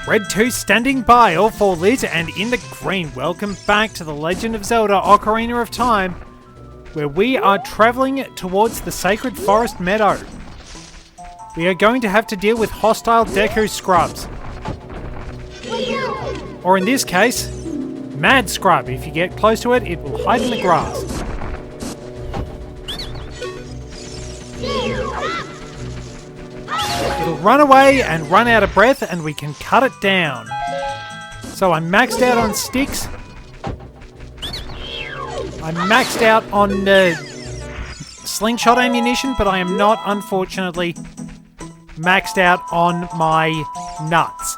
Red 2 standing by, all 4 lit and in the green. Welcome back to The Legend of Zelda Ocarina of Time, where we are travelling towards the Sacred Forest Meadow. We are going to have to deal with hostile Deku Scrubs. Or in this case, Mad Scrub. If you get close to it, it will hide in the grass. It'll run away and run out of breath, and we can cut it down. So I'm maxed out on sticks. I'm maxed out on slingshot ammunition, but I am not, unfortunately, maxed out on my nuts.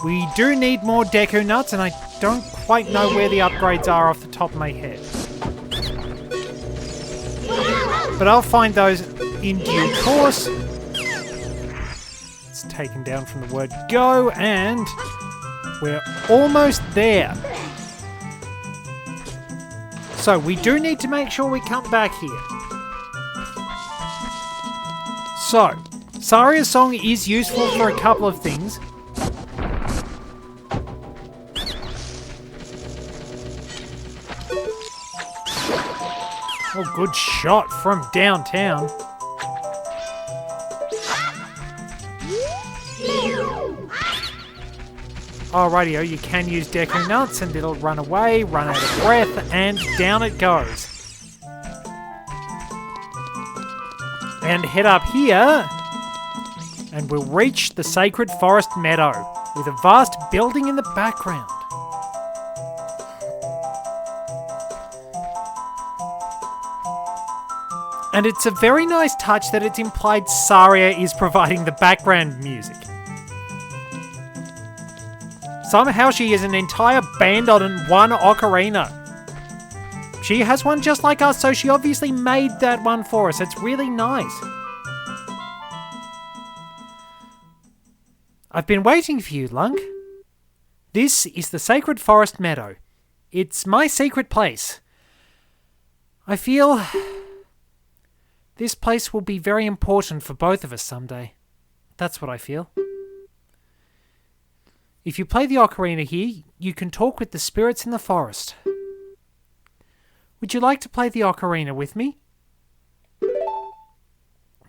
We do need more Deku nuts, and I don't quite know where the upgrades are off the top of my head. But I'll find those in due course. It's taken down from the word go, and we're almost there. So we do need to make sure we come back here. So, Saria's song is useful for a couple of things. Oh, good shot from downtown. Alrighty-o, you can use Deku Nuts and it'll run away, run out of breath, and down it goes. And head up here, and we'll reach the Sacred Forest Meadow, with a vast building in the background. And it's a very nice touch that it's implied Saria is providing the background music. Somehow she is an entire band on one ocarina. She has one just like us, so she obviously made that one for us. It's really nice. I've been waiting for you, Lunk. This is the Sacred Forest Meadow. It's my secret place. I feel this place will be very important for both of us someday. That's what I feel. If you play the ocarina here, you can talk with the spirits in the forest. Would you like to play the ocarina with me?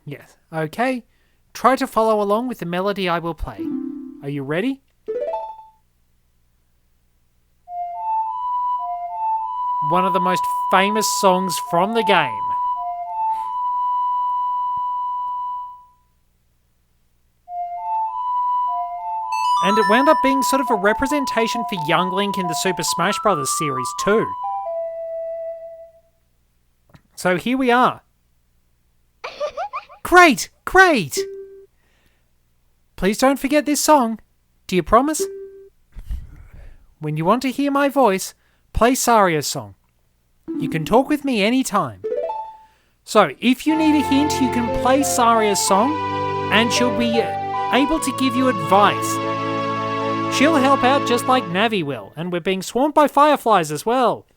Yes. Okay. Try to follow along with the melody I will play. Are you ready? One of the most famous songs from the game. And it wound up being sort of a representation for young Link in the Super Smash Bros. Series too. So here we are. Great! Great! Please don't forget this song. Do you promise? When you want to hear my voice, play Saria's song. You can talk with me anytime. So, if you need a hint, you can play Saria's song, and she'll be able to give you advice. She'll help out just like Navi will, and we're being swarmed by fireflies as well.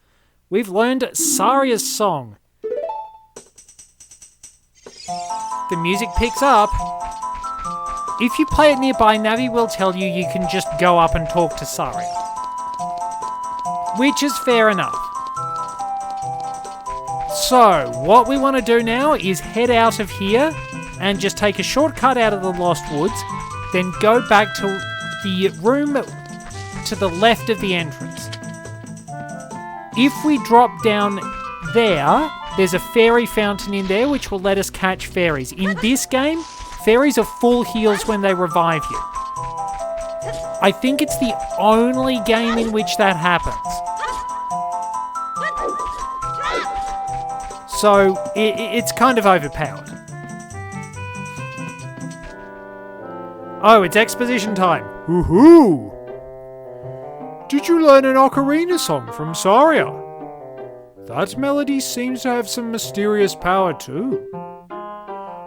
We've learned Saria's song. The music picks up. If you play it nearby, Navi will tell you you can just go up and talk to Saria. Which is fair enough. So, what we want to do now is head out of here and just take a shortcut out of the Lost Woods, then go back to the room to the left of the entrance. If we drop down there, there's a fairy fountain in there which will let us catch fairies. In this game, fairies are full heals when they revive you. I think it's the only game in which that happens. So, it's kind of overpowered. Oh, it's exposition time. Woohoo! Did you learn an ocarina song from Saria? That melody seems to have some mysterious power too.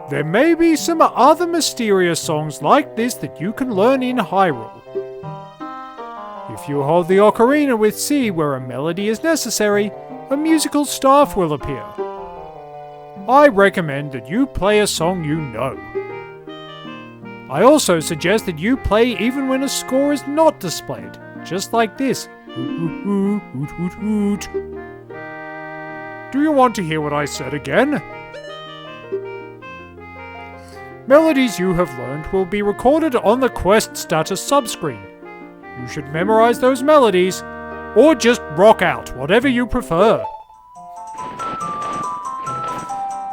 There may be some other mysterious songs like this that you can learn in Hyrule. If you hold the ocarina with C where a melody is necessary, a musical staff will appear. I recommend that you play a song you know. I also suggest that you play even when a score is not displayed, just like this. Hoot, hoot, hoot, hoot. Do you want to hear what I said again? Melodies you have learned will be recorded on the quest status subscreen. You should memorize those melodies, or just rock out, whatever you prefer.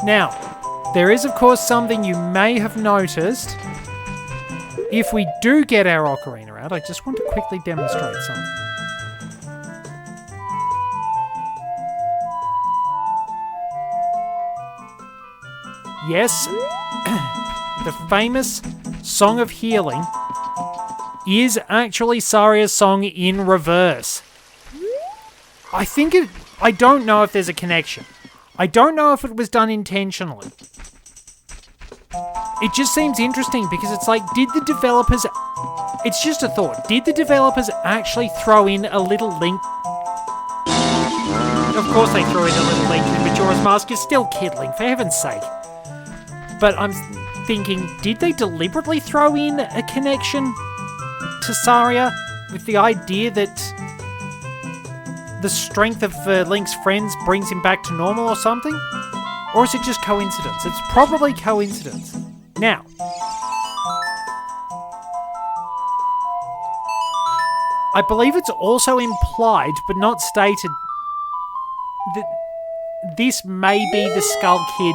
Now, there is of course something you may have noticed. If we do get our ocarina out, I just want to quickly demonstrate something. Yes, the famous Song of Healing is actually Saria's song in reverse. I don't know if there's a connection. I don't know if it was done intentionally. It just seems interesting because it's like, it's just a thought, did the developers actually throw in a little link? Of course they threw in a little link, and Majora's Mask is still Kid Link, for heaven's sake. But I'm thinking, did they deliberately throw in a connection to Saria with the idea that the strength of Link's friends brings him back to normal or something? Or is it just coincidence? It's probably coincidence. Now, I believe it's also implied, but not stated, that this may be the Skull Kid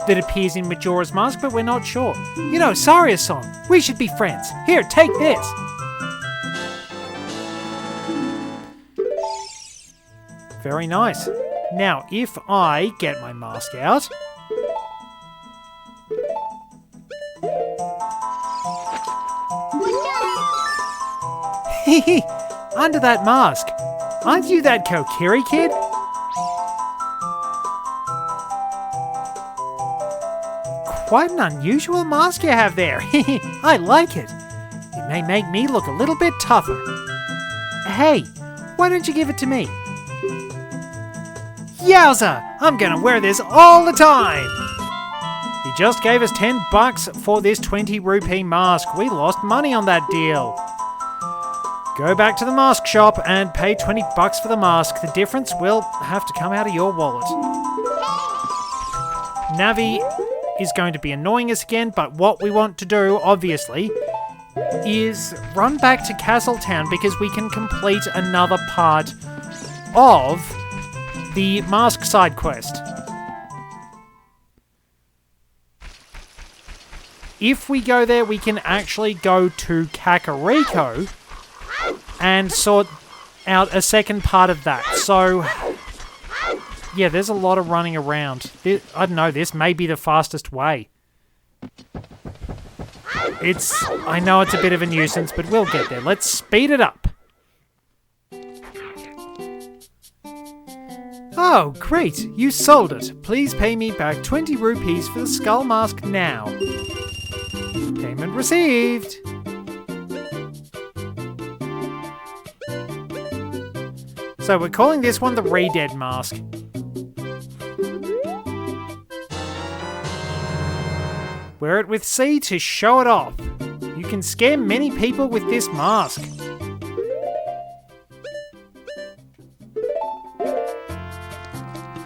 that appears in Majora's Mask, but we're not sure. You know, Saria's song. We should be friends. Here, take this. Very nice. Now, if I get my mask out... Hehe, under that mask. Aren't you that Kokiri kid? Quite an unusual mask you have there. I like it. It may make me look a little bit tougher. Hey, why don't you give it to me? Yowza! I'm gonna wear this all the time! He just gave us $10 for this 20 rupee mask. We lost money on that deal. Go back to the mask shop and pay $20 for the mask. The difference will have to come out of your wallet. Navi is going to be annoying us again, but what we want to do, obviously, is run back to Castletown because we can complete another part of the mask side quest. If we go there, we can actually go to Kakariko and sort out a second part of that. So, yeah, there's a lot of running around. I don't know, this may be the fastest way. I know it's a bit of a nuisance, but we'll get there. Let's speed it up. Oh, great, you sold it. Please pay me back 20 rupees for the skull mask now. Payment received. So we're calling this one the Re-Dead mask. Wear it with C to show it off. You can scare many people with this mask.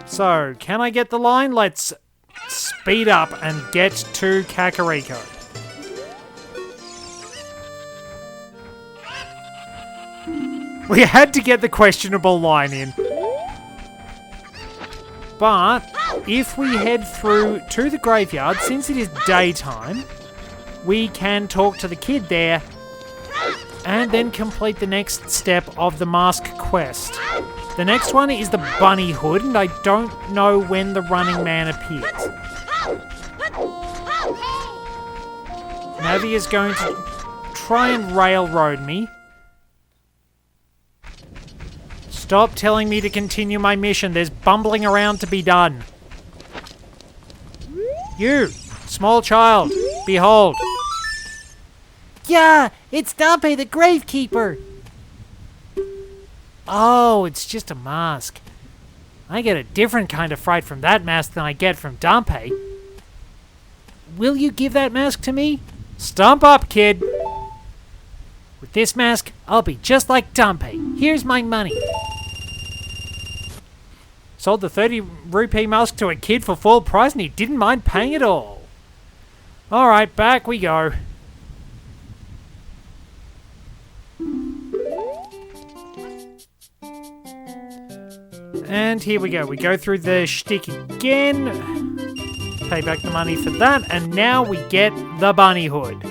So, can I get the line? Let's speed up and get to Kakariko. We had to get the questionable line in. But if we head through to the graveyard, since it is daytime, we can talk to the kid there and then complete the next step of the mask quest. The next one is the bunny hood, and I don't know when the running man appears. Navi is going to try and railroad me. Stop telling me to continue my mission. There's bumbling around to be done. You, small child, behold. Yeah, it's Dampé the Gravekeeper. Oh, it's just a mask. I get a different kind of fright from that mask than I get from Dampé. Will you give that mask to me? Stump up, kid. With this mask, I'll be just like Dumpy. Here's my money. Sold the 30 rupee mask to a kid for full price and he didn't mind paying it all. Alright, back we go. And here we go. We go through the shtick again. Pay back the money for that. And now we get the bunny hood,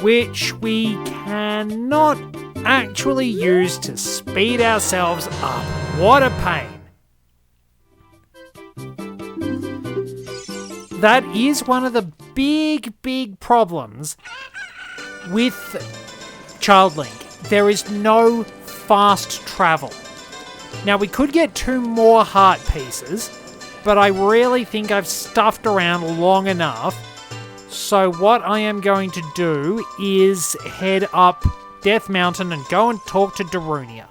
which we cannot actually use to speed ourselves up. What a pain. That is one of the big problems with Child Link. There is no fast travel. Now, we could get 2 more heart pieces, but I really think I've stuffed around long enough. So what I am going to do is head up Death Mountain and go and talk to Darunia.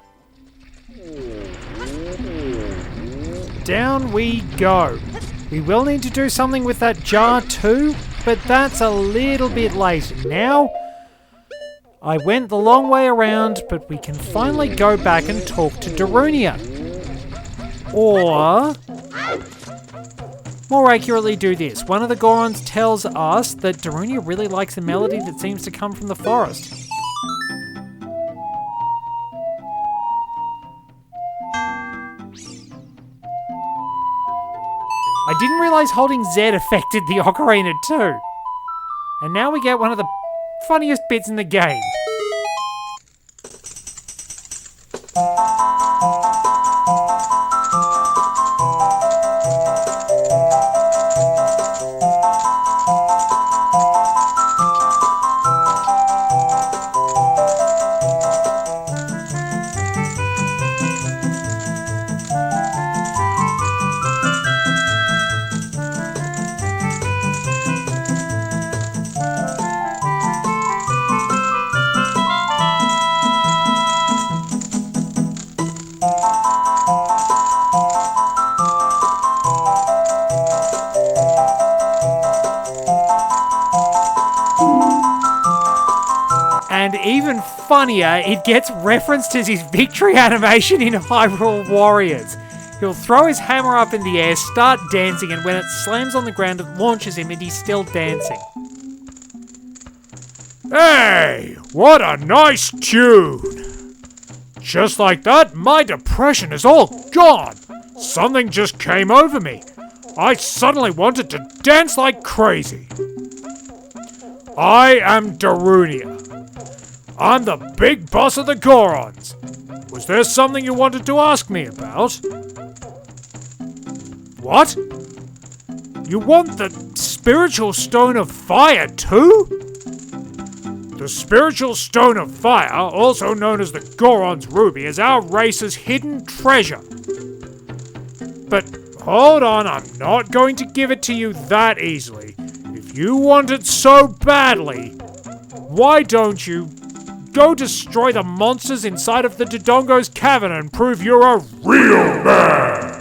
Down we go. We will need to do something with that jar too, but that's a little bit later. Now, I went the long way around, but we can finally go back and talk to Darunia. Or, more accurately, do this. One of the Gorons tells us that Darunia really likes a melody that seems to come from the forest. I didn't realise holding Z affected the Ocarina too. And now we get one of the funniest bits in the game. And even funnier, it gets referenced as his victory animation in Hyrule Warriors. He'll throw his hammer up in the air, start dancing, and when it slams on the ground, it launches him and he's still dancing. Hey, what a nice tune! Just like that, my depression is all gone. Something just came over me. I suddenly wanted to dance like crazy. I am Darunia. I'm the big boss of the Gorons. Was there something you wanted to ask me about? What? You want the spiritual stone of fire too? The spiritual stone of fire, also known as the Goron's ruby, is our race's hidden treasure. But hold on, I'm not going to give it to you that easily. If you want it so badly, why don't you go destroy the monsters inside of the Dodongo's Cavern and prove you're a real man?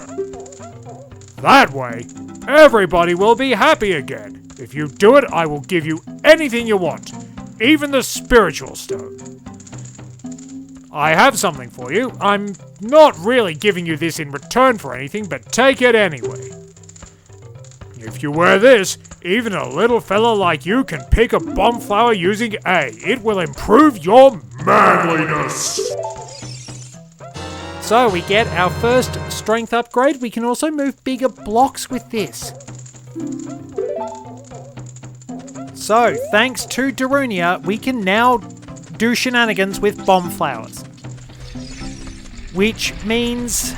That way, everybody will be happy again. If you do it, I will give you anything you want, even the spiritual stone. I have something for you. I'm not really giving you this in return for anything, but take it anyway. If you wear this, even a little fella like you can pick a bomb flower using A. It will improve your manliness. So we get our first strength upgrade. We can also move bigger blocks with this. So, thanks to Darunia, we can now do shenanigans with bomb flowers. Which means...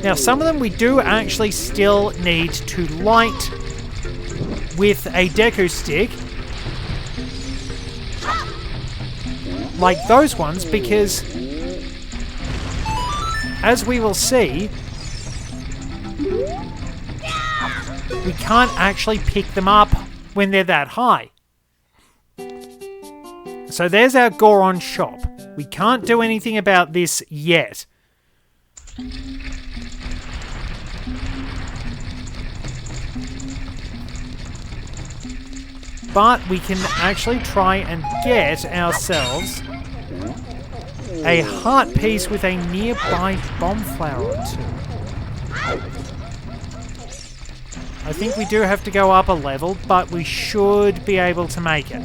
Now, some of them we do actually still need to light with a Deku stick. Like those ones, because... as we will see... we can't actually pick them up when they're that high. So there's our Goron shop. We can't do anything about this yet. But we can actually try and get ourselves a heart piece with a nearby bomb flower or two. I think we do have to go up a level, but we should be able to make it.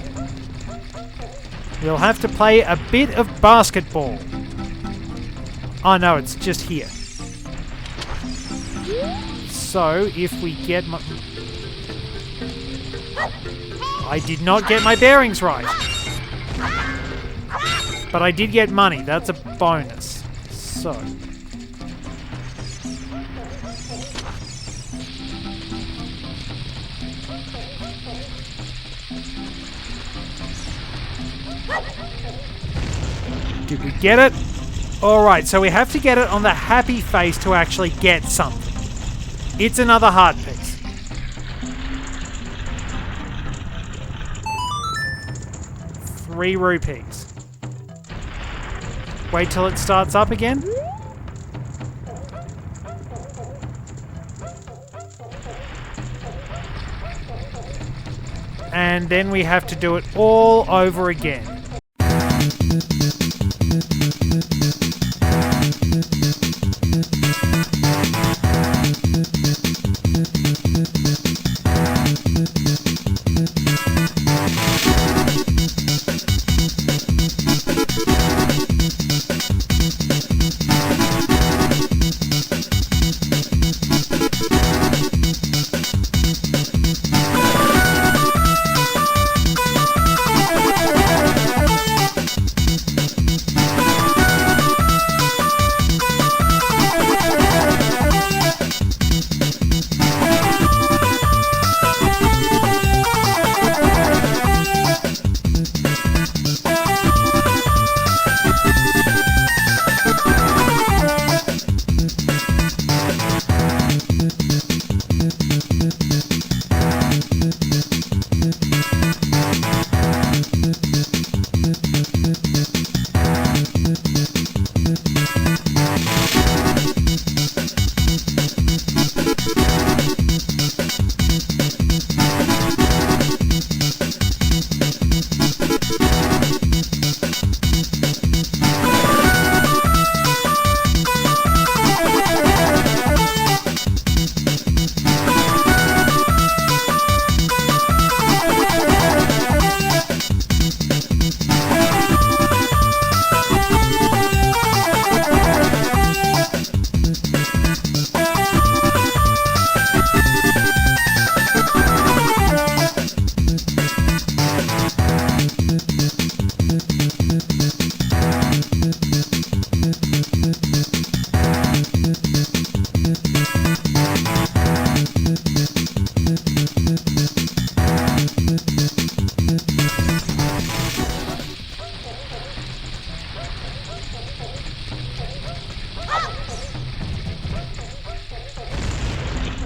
We'll have to play a bit of basketball. Oh no, it's just here. So, if we get my... I did not get my bearings right. But I did get money. That's a bonus. So... Did we get it? Alright, so we have to get it on the happy face to actually get something. It's another heart piece. ₹3. Wait till it starts up again. And then we have to do it all over again.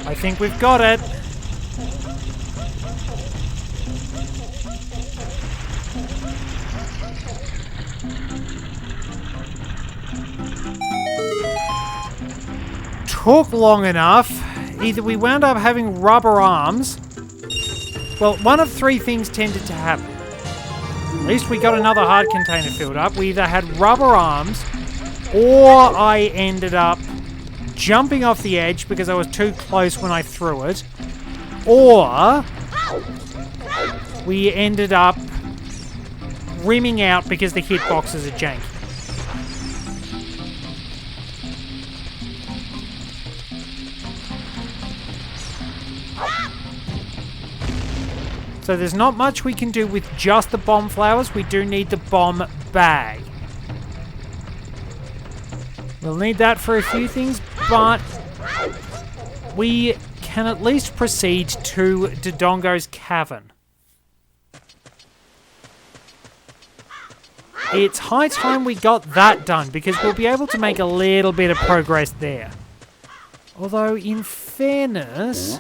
I think we've got it. Took long enough. Either we wound up having rubber arms. Well, one of three things tended to happen. At least we got another hard container filled up. We either had rubber arms, or I ended up jumping off the edge because I was too close when I threw it, or we ended up rimming out because the hitboxes are janky. So there's not much we can do with just the bomb flowers. We do need the bomb bag. We'll need that for a few things, but we can at least proceed to Dodongo's Cavern. It's high time we got that done, because we'll be able to make a little bit of progress there. Although, in fairness...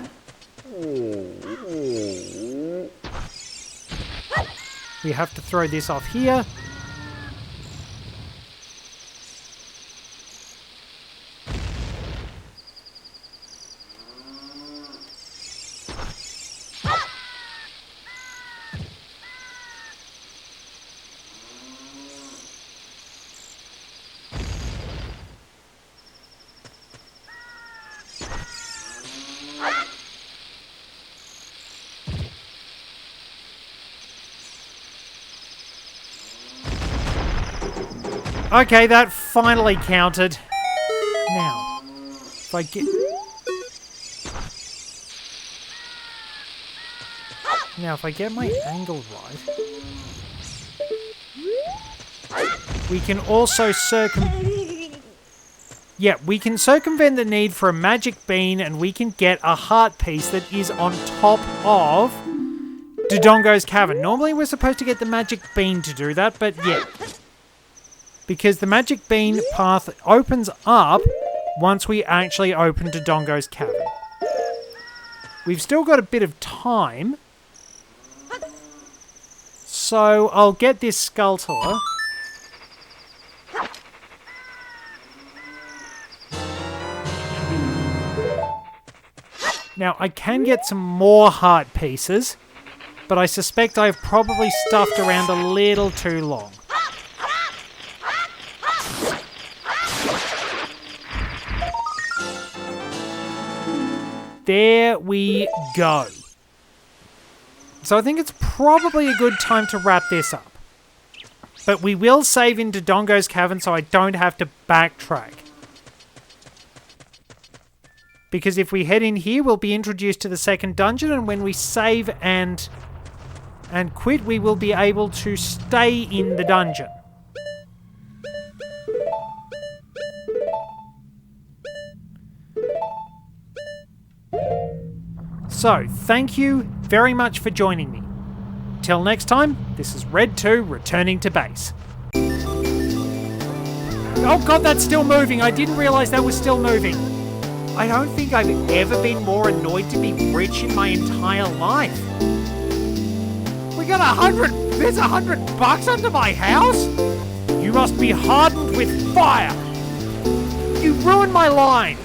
we have to throw this off here. Okay, that finally counted. Now, if I get... Now, if I get my angle right... We can also Yeah, we can circumvent the need for a magic bean, and we can get a heart piece that is on top of Dodongo's Cavern. Normally we're supposed to get the magic bean to do that, but yeah. Because the magic bean path opens up once we actually open Dodongo's Cavern. We've still got a bit of time. So I'll get this Skulltula. Now, I can get some more heart pieces, but I suspect I've probably stuffed around a little too long. There we go. So I think it's probably a good time to wrap this up. But we will save in Dodongo's Cavern so I don't have to backtrack. Because if we head in here, we'll be introduced to the second dungeon, and when we save and quit, we will be able to stay in the dungeon. So, thank you very much for joining me. Till next time, this is Red 2 returning to base. Oh god, that's still moving. I didn't realise that was still moving. I don't think I've ever been more annoyed to be rich in my entire life. We got there's $100 under my house? You must be hardened with fire. You ruined my line.